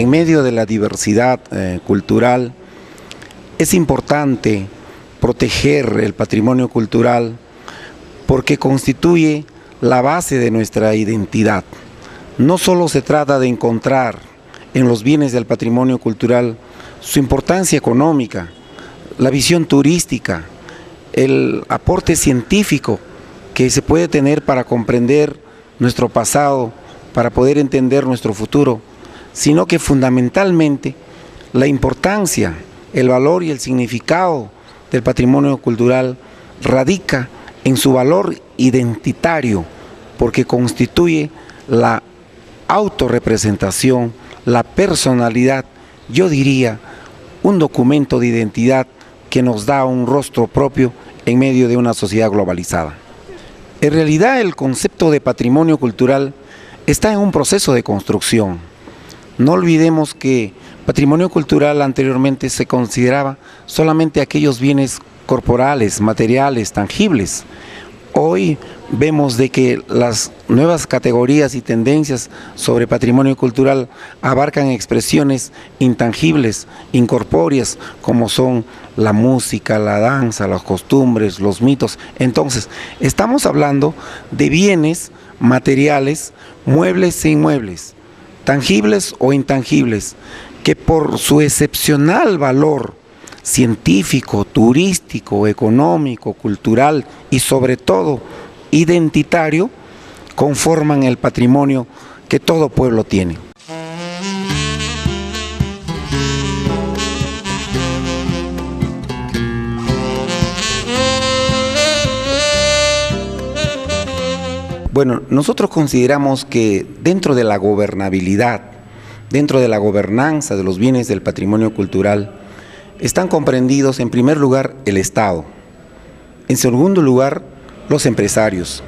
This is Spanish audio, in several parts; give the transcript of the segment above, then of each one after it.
en medio de la diversidad cultural, es importante proteger el patrimonio cultural porque constituye la base de nuestra identidad. No solo se trata de encontrar en los bienes del patrimonio cultural su importancia económica, la visión turística, el aporte científico que se puede tener para comprender nuestro pasado, para poder entender nuestro futuro, sino que fundamentalmente la importancia, el valor y el significado del patrimonio cultural radica en su valor identitario, porque constituye la autorrepresentación, la personalidad, yo diría, un documento de identidad que nos da un rostro propio en medio de una sociedad globalizada. En realidad el concepto de patrimonio cultural está en un proceso de construcción. No olvidemos que patrimonio cultural anteriormente se consideraba solamente aquellos bienes corporales, materiales, tangibles. Hoy vemos de que las nuevas categorías y tendencias sobre patrimonio cultural abarcan expresiones intangibles, incorpóreas, como son la música, la danza, las costumbres, los mitos. Entonces, estamos hablando de bienes materiales, muebles e inmuebles, tangibles o intangibles, que por su excepcional valor científico, turístico, económico, cultural y sobre todo identitario, conforman el patrimonio que todo pueblo tiene. Bueno, nosotros consideramos que dentro de la gobernabilidad, dentro de la gobernanza de los bienes del patrimonio cultural, están comprendidos en primer lugar el Estado, en segundo lugar los empresarios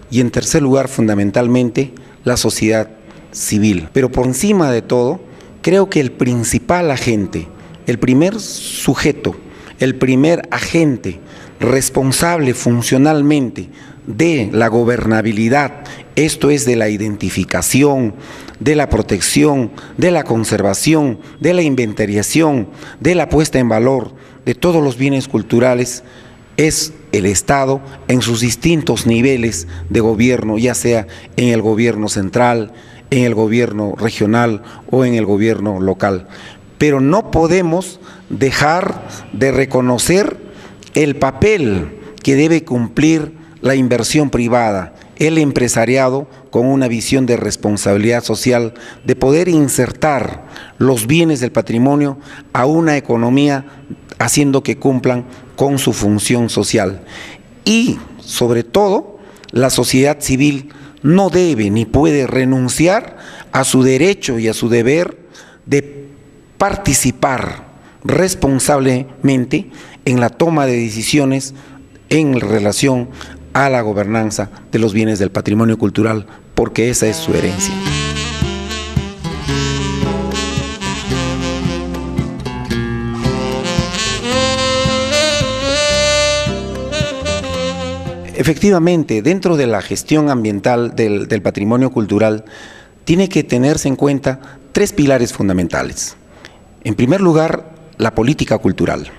y en tercer lugar fundamentalmente la sociedad civil. Pero por encima de todo, creo que el principal agente, el primer sujeto, el primer agente responsable funcionalmente de la gobernabilidad, esto es de la identificación, de la protección, de la conservación, de la inventariación, de la puesta en valor de todos los bienes culturales, es el Estado en sus distintos niveles de gobierno, ya sea en el gobierno central, en el gobierno regional o en el gobierno local. Pero no podemos dejar de reconocer el papel que debe cumplir la inversión privada, el empresariado con una visión de responsabilidad social, de poder insertar los bienes del patrimonio a una economía haciendo que cumplan con su función social. Y sobre todo, la sociedad civil no debe ni puede renunciar a su derecho y a su deber de participar responsablemente en la toma de decisiones en relación a la gobernanza de los bienes del patrimonio cultural, porque esa es su herencia. Efectivamente, dentro de la gestión ambiental del patrimonio cultural, tiene que tenerse en cuenta tres pilares fundamentales. En primer lugar, la política cultural.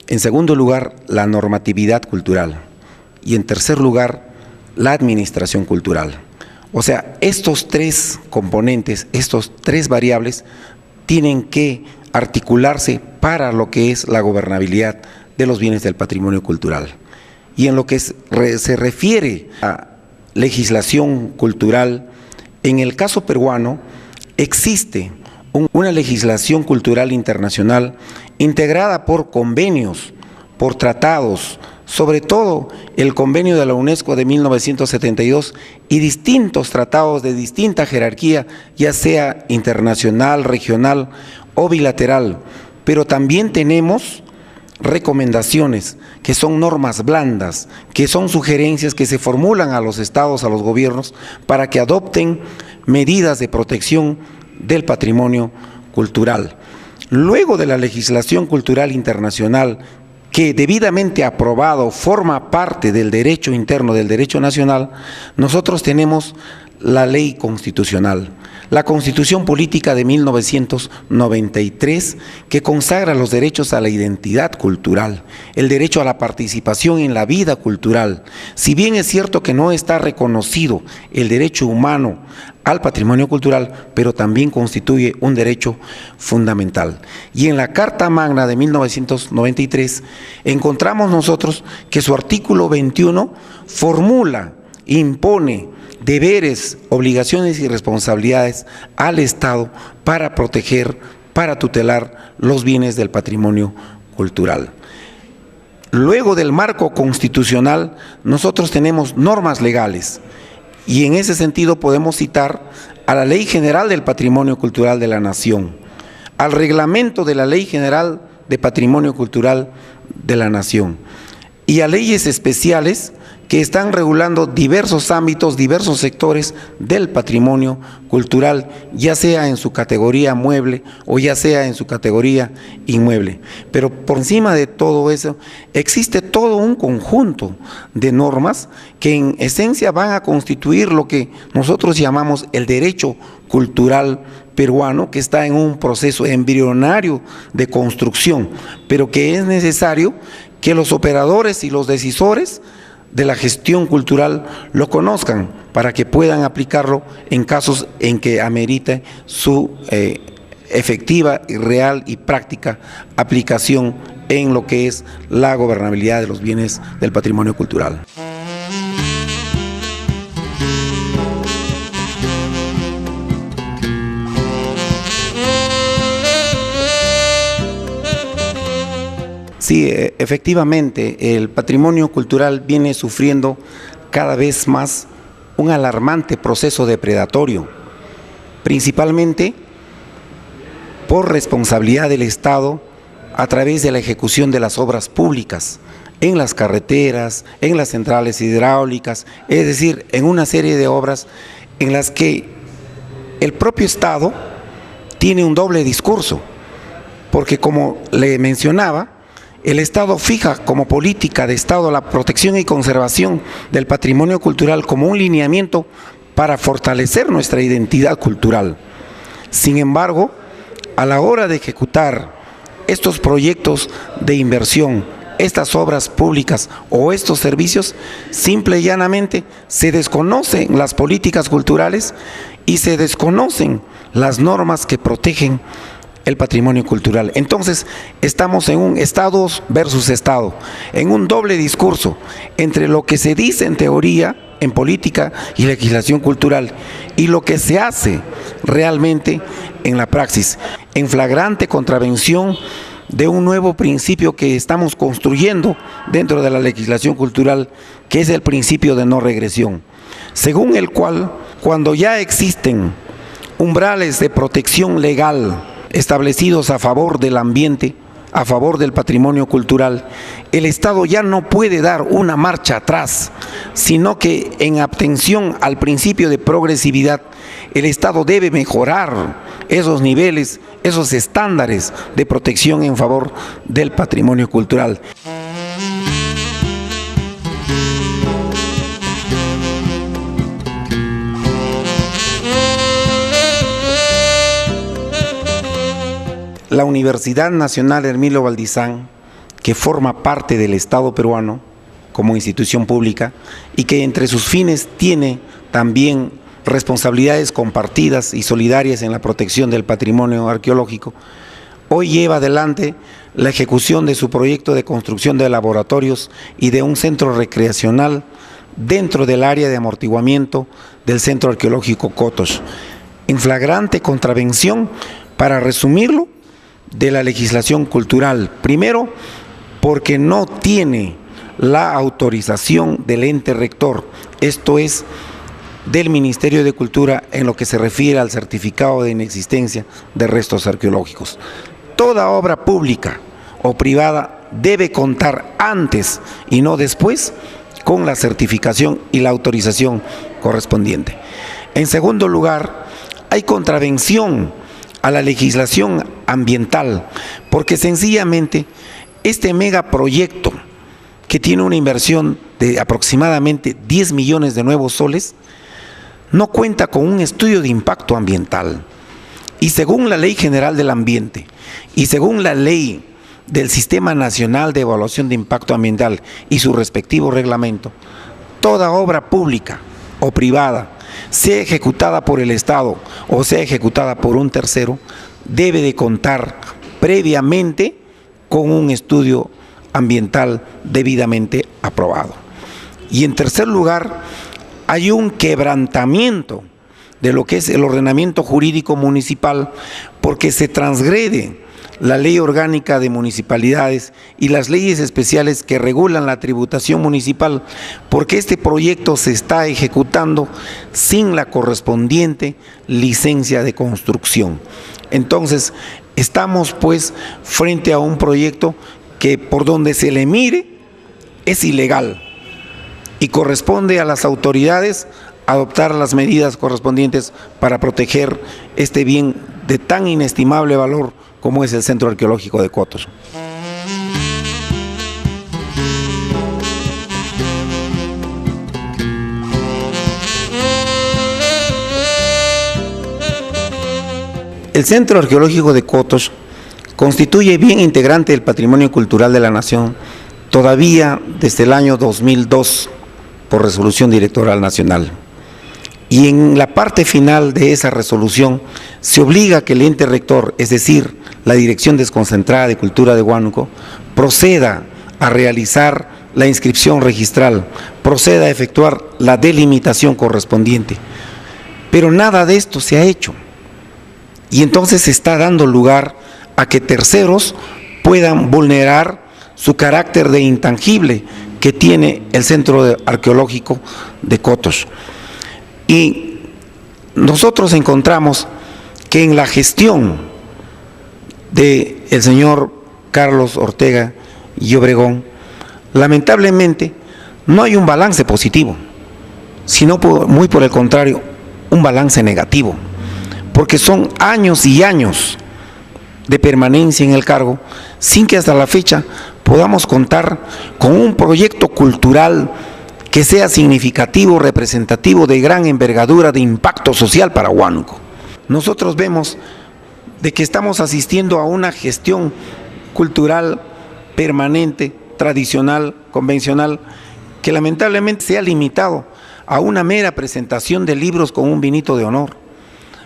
En segundo lugar, la normatividad cultural. Y en tercer lugar, la administración cultural. O sea, estos tres componentes, estos tres variables, tienen que articularse para lo que es la gobernabilidad de los bienes del patrimonio cultural. Y en lo que se refiere a legislación cultural, en el caso peruano existe una legislación cultural internacional integrada por convenios, por tratados, sobre todo el convenio de la UNESCO de 1972 y distintos tratados de distinta jerarquía, ya sea internacional, regional o bilateral, pero también tenemos recomendaciones que son normas blandas, que son sugerencias que se formulan a los estados, a los gobiernos, para que adopten medidas de protección del patrimonio cultural. Luego de la legislación cultural internacional, que debidamente aprobado forma parte del derecho interno, del derecho nacional, nosotros tenemos la ley constitucional. la Constitución Política de 1993, que consagra los derechos a la identidad cultural, el derecho a la participación en la vida cultural. Si bien es cierto que no está reconocido el derecho humano al patrimonio cultural, pero también constituye un derecho fundamental. Y en la Carta Magna de 1993 encontramos nosotros que su artículo 21 formula, impone deberes, obligaciones y responsabilidades al Estado para proteger, para tutelar los bienes del patrimonio cultural. Luego del marco constitucional, nosotros tenemos normas legales y en ese sentido podemos citar a la Ley General del Patrimonio Cultural de la Nación, al reglamento de la Ley General de Patrimonio Cultural de la Nación y a leyes especiales que están regulando diversos ámbitos, diversos sectores del patrimonio cultural, ya sea en su categoría mueble o ya sea en su categoría inmueble. Pero por encima de todo eso, existe todo un conjunto de normas que en esencia van a constituir lo que nosotros llamamos el derecho cultural peruano, que está en un proceso embrionario de construcción, pero que es necesario que los operadores y los decisores de la gestión cultural lo conozcan para que puedan aplicarlo en casos en que amerite su efectiva, real y práctica aplicación en lo que es la gobernabilidad de los bienes del patrimonio cultural. Sí, efectivamente, el patrimonio cultural viene sufriendo cada vez más un alarmante proceso depredatorio, principalmente por responsabilidad del Estado a través de la ejecución de las obras públicas, en las carreteras, en las centrales hidráulicas, es decir, en una serie de obras en las que el propio Estado tiene un doble discurso, porque como le mencionaba, el Estado fija como política de Estado la protección y conservación del patrimonio cultural como un lineamiento para fortalecer nuestra identidad cultural. Sin embargo, a la hora de ejecutar estos proyectos de inversión, estas obras públicas o estos servicios, simple y llanamente se desconocen las políticas culturales y se desconocen las normas que protegen el patrimonio cultural. Entonces, estamos en un Estado versus Estado, en un doble discurso entre lo que se dice en teoría, en política y legislación cultural, y lo que se hace realmente en la praxis, en flagrante contravención de un nuevo principio que estamos construyendo dentro de la legislación cultural, que es el principio de no regresión, según el cual, cuando ya existen umbrales de protección legal establecidos a favor del ambiente, a favor del patrimonio cultural, el Estado ya no puede dar una marcha atrás, sino que en atención al principio de progresividad, el Estado debe mejorar esos niveles, esos estándares de protección en favor del patrimonio cultural. La Universidad Nacional Hermilio Valdizán, que forma parte del Estado peruano como institución pública y que entre sus fines tiene también responsabilidades compartidas y solidarias en la protección del patrimonio arqueológico, hoy lleva adelante la ejecución de su proyecto de construcción de laboratorios y de un centro recreacional dentro del área de amortiguamiento del Centro Arqueológico Cotos, en flagrante contravención, para resumirlo, de la legislación cultural. Primero, porque no tiene la autorización del ente rector, esto es, del Ministerio de Cultura, en lo que se refiere al certificado de inexistencia de restos arqueológicos. Toda obra pública o privada debe contar antes y no después con la certificación y la autorización correspondiente. En segundo lugar, hay contravención a la legislación ambiental, porque sencillamente este megaproyecto, que tiene una inversión de aproximadamente 10 millones de nuevos soles, no cuenta con un estudio de impacto ambiental. Y según la Ley General del Ambiente y según la Ley del Sistema Nacional de Evaluación de Impacto Ambiental y su respectivo reglamento, toda obra pública o privada, sea ejecutada por el Estado o sea ejecutada por un tercero, debe de contar previamente con un estudio ambiental debidamente aprobado. Y en tercer lugar, hay un quebrantamiento de lo que es el ordenamiento jurídico municipal, porque se transgrede la Ley Orgánica de Municipalidades y las leyes especiales que regulan la tributación municipal, porque este proyecto se está ejecutando sin la correspondiente licencia de construcción. Entonces, estamos pues frente a un proyecto que por donde se le mire es ilegal y corresponde a las autoridades adoptar las medidas correspondientes para proteger este bien de tan inestimable valor como es el Centro Arqueológico de Cotos. El Centro Arqueológico de Cotos constituye bien integrante del patrimonio cultural de la nación todavía desde el año 2002 por resolución directoral nacional. Y en la parte final de esa resolución se obliga a que el ente rector, es decir, la Dirección Desconcentrada de Cultura de Huánuco, proceda a realizar la inscripción registral, proceda a efectuar la delimitación correspondiente. Pero nada de esto se ha hecho. Y entonces se está dando lugar a que terceros puedan vulnerar su carácter de intangible que tiene el Centro Arqueológico de Cotos. Y nosotros encontramos que en la gestión del señor Carlos Ortega y Obregón, lamentablemente no hay un balance positivo, sino muy por el contrario, un balance negativo, porque son años y años de permanencia en el cargo, sin que hasta la fecha podamos contar con un proyecto cultural que sea significativo, representativo, de gran envergadura, de impacto social para Huánuco. Nosotros vemos de que estamos asistiendo a una gestión cultural permanente, tradicional, convencional, que lamentablemente se ha limitado a una mera presentación de libros con un vinito de honor,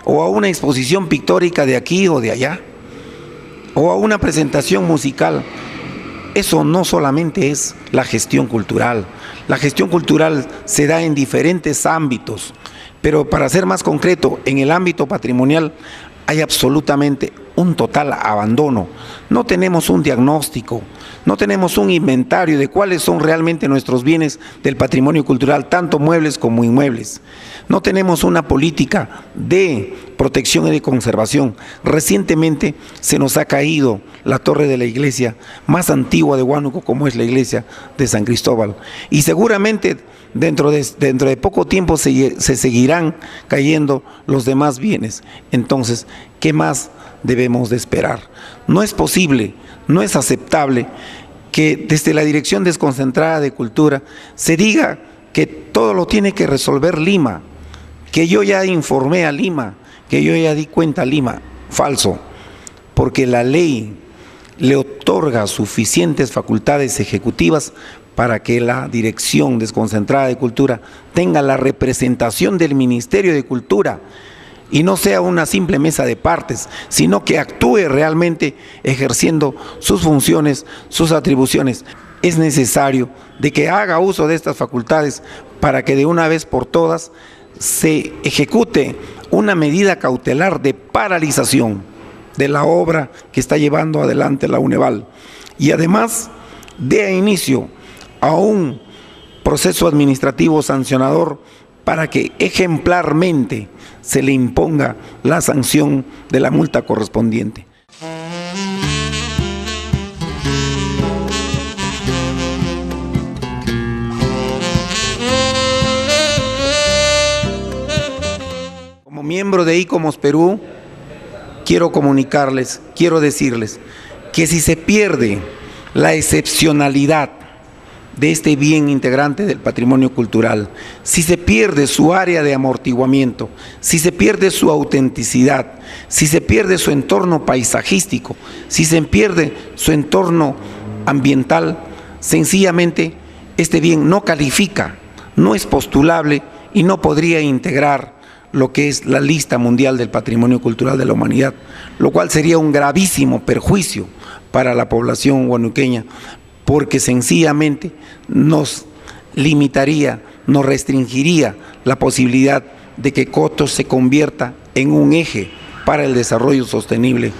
o a una exposición pictórica de aquí o de allá, o a una presentación musical. Eso no solamente es la gestión cultural. La gestión cultural se da en diferentes ámbitos, pero para ser más concreto, en el ámbito patrimonial hay absolutamente un total abandono. No tenemos un diagnóstico, no tenemos un inventario de cuáles son realmente nuestros bienes del patrimonio cultural, tanto muebles como inmuebles. No tenemos una política de protección y de conservación. Recientemente se nos ha caído la torre de la iglesia más antigua de Huánuco, como es la iglesia de San Cristóbal. Y seguramente dentro de poco tiempo se seguirán cayendo los demás bienes. Entonces, ¿qué más debemos de esperar? No es posible, no es aceptable que desde la Dirección Desconcentrada de Cultura se diga que todo lo tiene que resolver Lima, que yo ya informé a Lima, que yo ya di cuenta a Lima. Falso, porque la ley le otorga suficientes facultades ejecutivas para que la Dirección Desconcentrada de Cultura tenga la representación del Ministerio de Cultura y no sea una simple mesa de partes, sino que actúe realmente ejerciendo sus funciones, sus atribuciones. Es necesario de que haga uso de estas facultades para que de una vez por todas se ejecute una medida cautelar de paralización de la obra que está llevando adelante la UNEVAL y además dé inicio a un proceso administrativo sancionador para que ejemplarmente se le imponga la sanción de la multa correspondiente. Como miembro de ICOMOS Perú, quiero comunicarles, quiero decirles que si se pierde la excepcionalidad de este bien integrante del patrimonio cultural, si se pierde su área de amortiguamiento, si se pierde su autenticidad, si se pierde su entorno paisajístico, si se pierde su entorno ambiental, sencillamente este bien no califica, no es postulable y no podría integrar lo que es la lista mundial del patrimonio cultural de la humanidad, lo cual sería un gravísimo perjuicio para la población huanuqueña, porque sencillamente nos limitaría, nos restringiría la posibilidad de que Cotos se convierta en un eje para el desarrollo sostenible